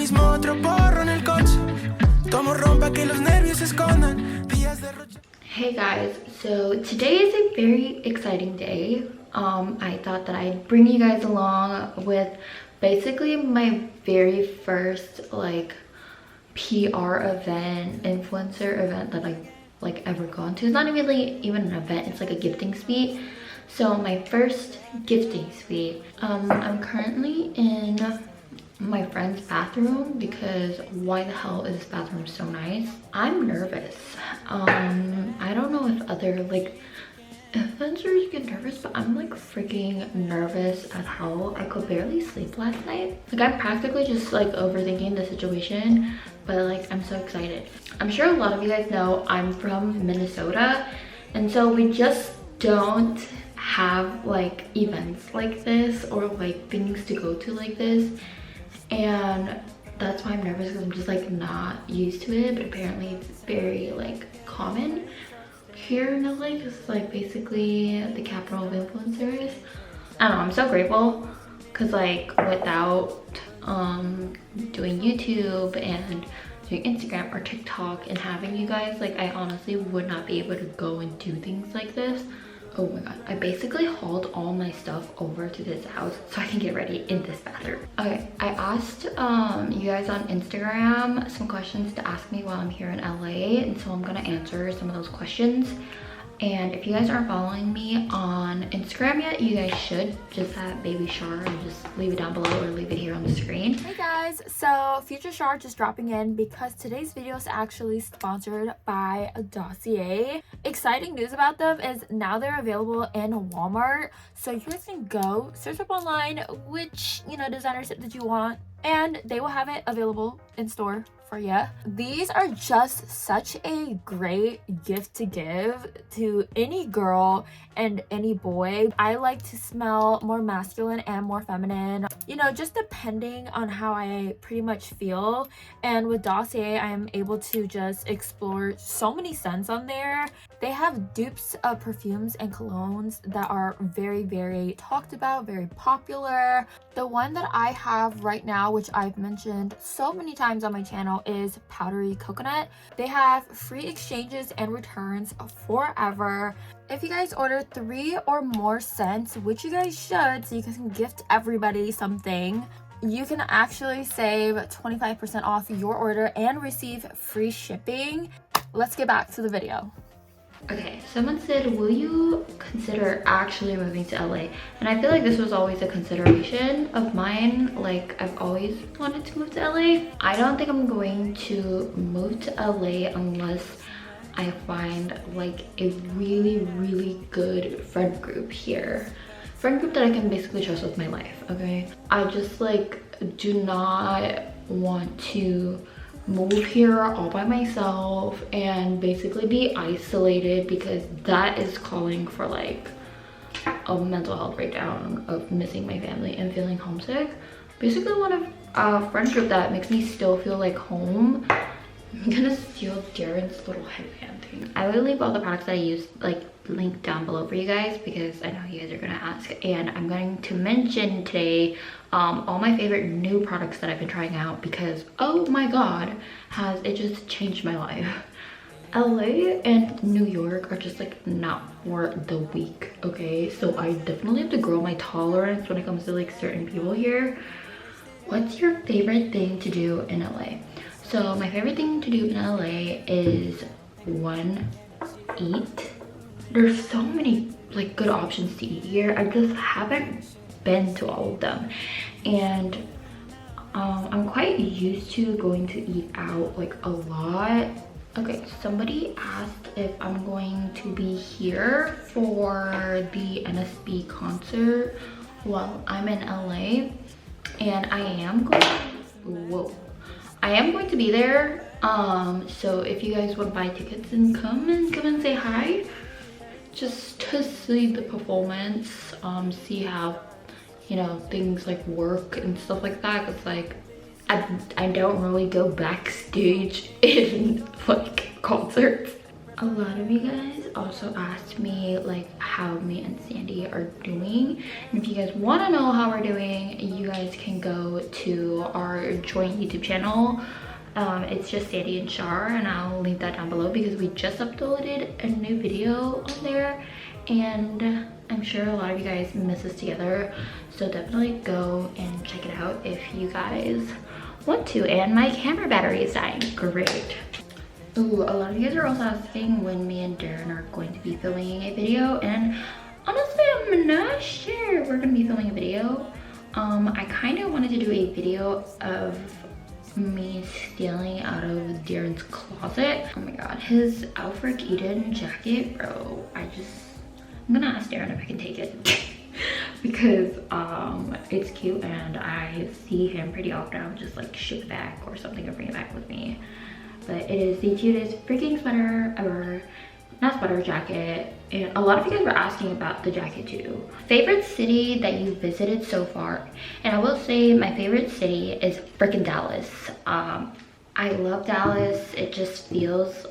mismo otro porro en el coche. Tomo rompa que los nervios se escondan. Días de roche. Hey guys, so today is a very exciting day. I thought that I'd bring you guys along with basically my very first like PR event, influencer event that I've like ever gone to. It's not really even an event, it's like a gifting suite. So my first gifting suite. I'm currently in my friend's bathroom because why the hell is this bathroom so nice? I'm nervous. I don't know if other like influencers get nervous, but I'm like freaking nervous as hell. I could barely sleep last night. Like I'm practically just like overthinking the situation, but like I'm so excited. I'm sure a lot of you guys know I'm from Minnesota, and so we just don't have like events like this or like things to go to like this, and that's why I'm nervous, because I'm just like not used to it. But apparently it's very like common here in LA, because it's like basically the capital of influencers. I don't know, I'm so grateful because like without doing YouTube and doing Instagram or TikTok and having you guys, like I honestly would not be able to go and do things like this. Oh my god, I basically hauled all my stuff over to this house so I can get ready in this bathroom. Okay, I asked you guys on Instagram some questions to ask me while I'm here in LA, and so I'm gonna answer some of those questions. And if you guys aren't following me on Instagram yet, you guys should. Just at Baby Shar, and just leave it down below or leave it here on the screen. Hey guys, so Future Shar just dropping in because today's video is actually sponsored by Dossier. Exciting news about them is now they're available in Walmart. So you guys can go search up online which, you know, designer set that you want, and they will have it available in store for you. These are just such a great gift to give to any girl and any boy. I like to smell more masculine and more feminine, you know, just depending on how I pretty much feel. And with Dossier, I am able to just explore so many scents on there. They have dupes of perfumes and colognes that are very, very talked about, very popular. The one that I have right now, which I've mentioned so many times on my channel, is Powdery Coconut. They have free exchanges and returns forever. If you guys order 3 or more scents, which you guys should, so you can gift everybody something, you can actually save 25% off your order and receive free shipping. Let's get back to the video. Okay, someone said, will you consider actually moving to LA? And I feel like this was always a consideration of mine. Like I've always wanted to move to LA. I don't think I'm going to move to LA unless I find like a really, really good friend group here. Friend group that I can basically trust with my life, okay? I just like do not want to move here all by myself and basically be isolated, because that is calling for like a mental health breakdown of missing my family and feeling homesick. Basically want a friend group that makes me still feel like home. I'm gonna steal Darren's little headband thing. I will leave all the products that I use like linked down below for you guys, because I know you guys are gonna ask, and I'm going to mention today all my favorite new products that I've been trying out, because oh my god, has it just changed my life. LA and New York are just like not for the weak, okay? So I definitely have to grow my tolerance when it comes to like certain people here. What's your favorite thing to do in LA? So my favorite thing to do in LA is, one, eat. There's so many like good options to eat here. I just haven't been to all of them, and I'm quite used to going to eat out like a lot. Okay, somebody asked if I'm going to be here for the NSB concert while I'm in LA, and I am going to be there. So if you guys want to buy tickets and come and say hi, just to see the performance, see how, you know, things like work and stuff like that, because like I don't really go backstage in like concerts. A lot of you guys also asked me like how me and Sandy are doing, and if you guys want to know how we're doing, you guys can go to our joint YouTube channel. It's just Sandy and Shar, and I'll link that down below because we just uploaded a new video on there, and I'm sure a lot of you guys miss us together, so definitely go and check it out if you guys want to. And my camera battery is dying. Great. Ooh, a lot of you guys are also asking when me and Darren are going to be filming a video, and honestly I'm not sure we're gonna be filming a video. I kind of wanted to do a video of me stealing out of Darren's closet. Oh my god, his Alfred Eden jacket, bro. I'm gonna ask Darren if I can take it because it's cute and I see him pretty often. I'll just like ship it back or something or bring it back with me. But it is the cutest freaking sweater ever. Not sweater, jacket. And a lot of you guys were asking about the jacket too. Favorite city that you visited so far? And I will say my favorite city is freaking Dallas. I love Dallas. It just feels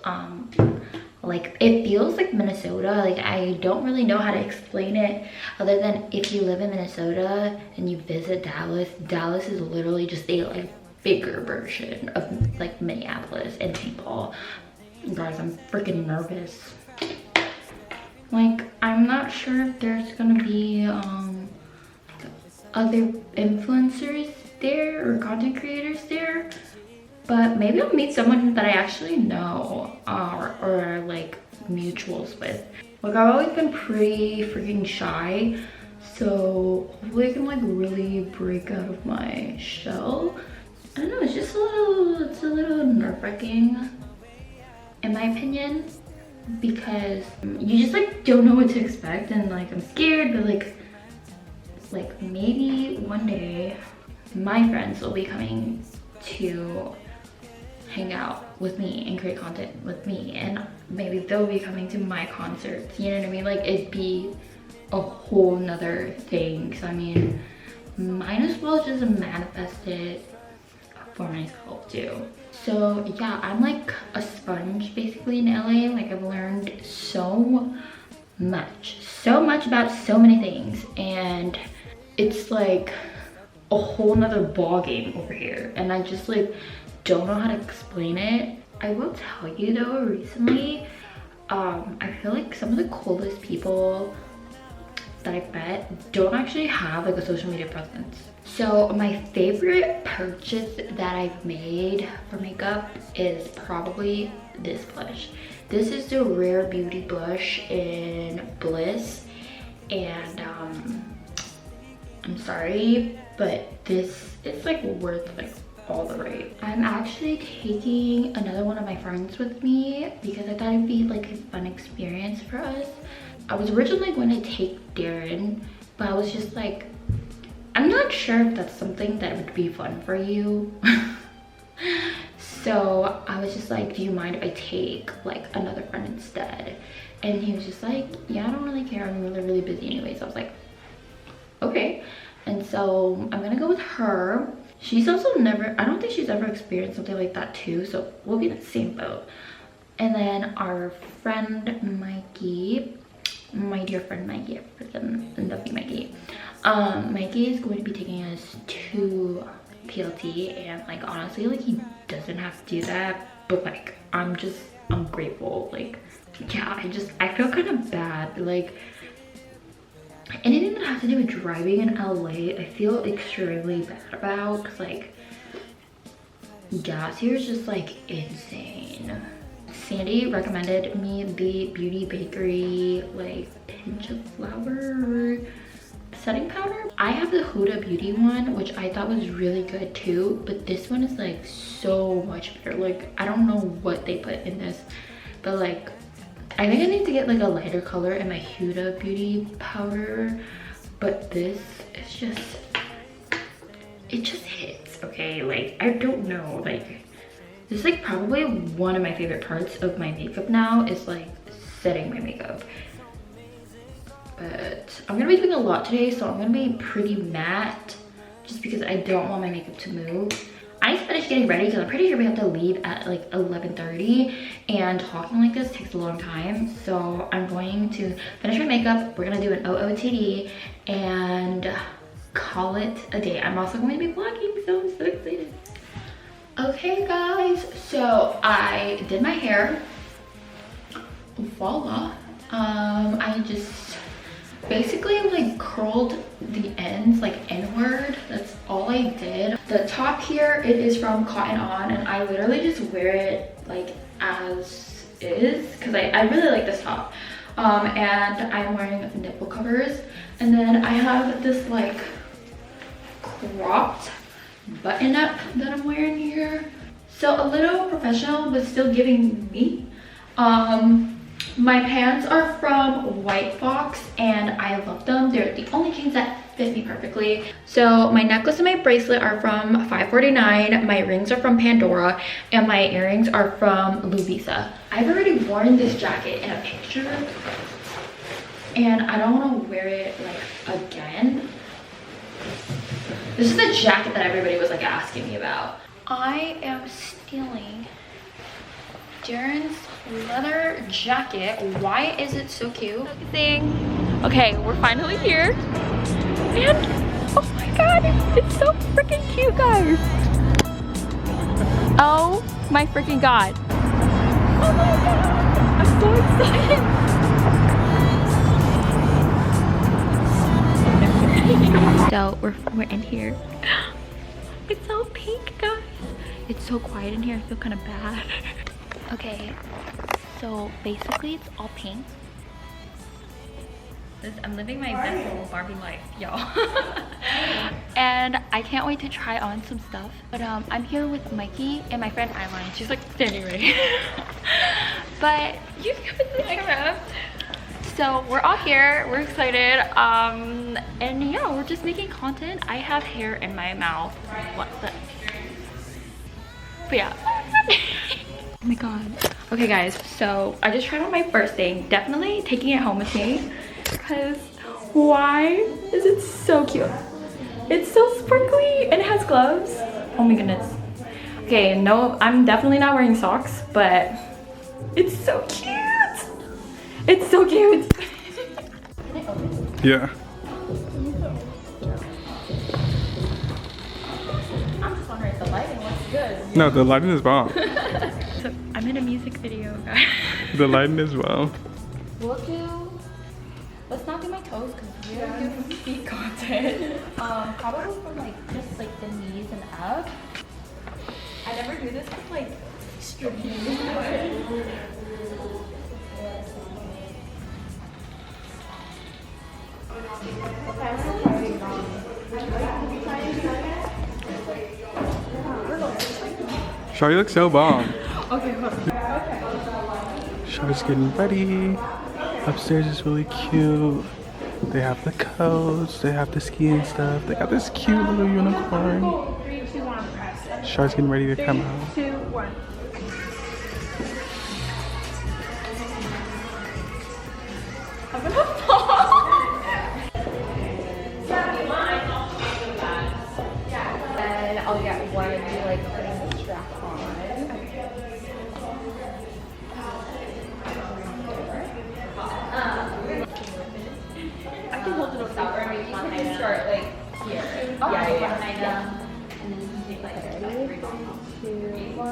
like Minnesota. Like, I don't really know how to explain it other than if you live in Minnesota and you visit Dallas, Dallas is literally just a like bigger version of like Minneapolis and St. Paul. Guys, I'm freaking nervous. Like, I'm not sure if there's gonna be other influencers there or content creators there, but maybe I'll meet someone that I actually know or like mutuals with. Like, I've always been pretty freaking shy, so hopefully I can like really break out of my shell. I don't know, it's just a little nerve-wracking in my opinion, because you just like don't know what to expect, and like I'm scared, but like maybe one day my friends will be coming to hang out with me and create content with me, and maybe they'll be coming to my concerts, you know what I mean? Like, it'd be a whole nother thing. So I mean, might as well just manifest it for myself too. So yeah, I'm like a sponge basically in LA. Like, I've learned so much about so many things, and it's like a whole nother ball game over here, and I just like don't know how to explain it. I will tell you though, recently I feel like some of the coolest people that I've met don't actually have like a social media presence. So my favorite purchase that I've made for makeup is probably this blush. This is the Rare Beauty blush in Bliss, and I'm sorry, but this is like worth like all the rate. I'm actually taking another one of my friends with me because I thought it'd be like a fun experience for us. I was originally going to take Darren, but I was just like, I'm not sure if that's something that would be fun for you. So I was just like, do you mind if I take like another friend instead? And he was just like, yeah, I don't really care, I'm really busy anyway. So I was like, okay. And so I'm gonna go with her. She's also I don't think she's ever experienced something like that too, so we'll be in the same boat. And then our friend Mikey, my dear friend Mikey, I love you, Mikey. Mikey is going to be taking us to PLT, and like honestly, like he doesn't have to do that, but like I'm grateful. Like, yeah, I feel kind of bad, like anything that has to do with driving in LA I feel extremely bad about, because like gas here is just like insane. Sandy recommended me the Beauty Bakery like pinch of flour setting powder. I have the Huda Beauty one, which I thought was really good too, but this one is like so much better. Like, I don't know what they put in this, but like I think I need to get like a lighter color in my Huda Beauty powder, but this is just, it just hits, okay? Like, I don't know, like this is like probably one of my favorite parts of my makeup now, is like setting my makeup. But I'm gonna be doing a lot today, so I'm gonna be pretty matte just because I don't want my makeup to move. I just finished getting ready because I'm pretty sure we have to leave at like 11:30, and talking like this takes a long time. So I'm going to finish my makeup. We're gonna do an OOTD and call it a day. I'm also going to be vlogging, so I'm so excited. Okay guys, so I did my hair. Voila. I just basically like curled the ends like inward. That's all I did. The top here, it is from Cotton On, and I literally just wear it like as is because I really like this top. And I'm wearing nipple covers, and then I have this like cropped button up that I'm wearing here. So a little professional but still giving me. My pants are from White Fox and I love them. They're the only jeans that fit me perfectly. So my necklace and my bracelet are from $5.49. My rings are from Pandora, and my earrings are from Luvisa. I've already worn this jacket in a picture and I don't want to wear it like again. This is the jacket that everybody was like asking me about. I am stealing Darren's leather jacket. Why is it so cute? Okay, we're finally here. And oh my god, it's so freaking cute, guys. Oh my freaking god. Oh my god, I'm so excited. So we're in here. It's so pink, guys. It's so quiet in here. I feel kind of bad. Okay, so basically it's all pink. I'm living my best little Barbie life, y'all. And I can't wait to try on some stuff. But I'm here with Mikey and my friend Eyeline. She's like standing right here. But you can come into the camera. So we're all here, we're excited, and yeah, we're just making content. I have hair in my mouth. What the? But yeah. Oh my god. Okay guys, so I just tried on my first thing. Definitely taking it home with me, because why is it so cute? It's so sparkly and it has gloves. Oh my goodness. Okay, no, I'm definitely not wearing socks, but it's so cute. It's so cute. Yeah. I'm just wondering if the lighting looks good. No, the lighting is bomb. So I'm in a music video, guys. The lighting is well. Let's not do my toes because we don't do feet content. Probably from like just like the knees and up. I never do this with like extreme. Shawty looks so bomb. Okay, hold on. Shawty's getting ready. Upstairs is really cute. They have the coats, they have the skiing stuff. They got this cute little unicorn. 3, 2, 1, press. Shawty's getting ready to come out. 3, 2, 1. I'm gonna fall. And I'll get one of you like putting the strap on. I can hold it over there. You can start like here. Yeah. And then you can take like 3, 2, 1.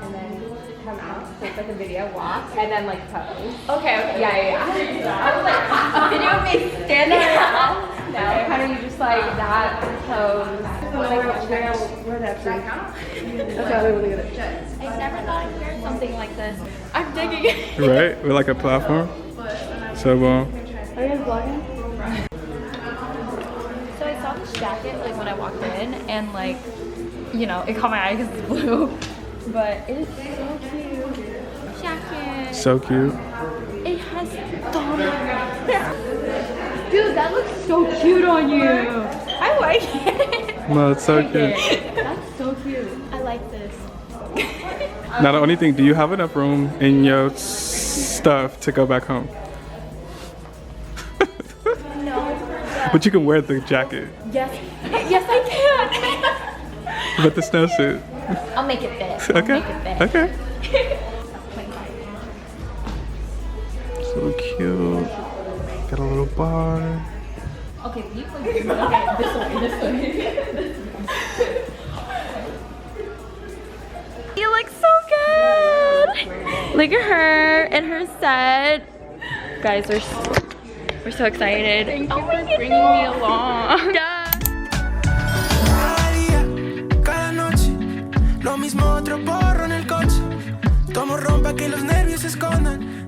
And then come out. So it's like a video walk. And then like pose. Okay. Yeah. I was like, a video of me standing around. No, kind of you just like that pose. Where'd that back out? That's how they would get it. I never thought I'd wear something like this. I'm digging it. Right? With like a platform. So bomb. Are you guys vlogging? So I saw this jacket like when I walked in, and like, you know, it caught my eye because it's blue. But it is so cute. Jacket. So cute. It has thong. Dude, that looks so cute on you. I like it. No, it's so cute. That's so cute. I like this. Now the only thing, do you have enough room in your stuff to go back home? No. But you can wear the jacket. Yes. Yes, I can. But the snowsuit. I'll make it fit. Okay. Make it fit. Okay. So cute. Got a little bar. Okay, you put okay, this way. You look so good. Look at her and her set. Guys, we're so excited. Thank you for bringing me along. Yeah. Cada noche, lo mismo, otro porro en el coche. Tomo rompa que los nervios se escondan.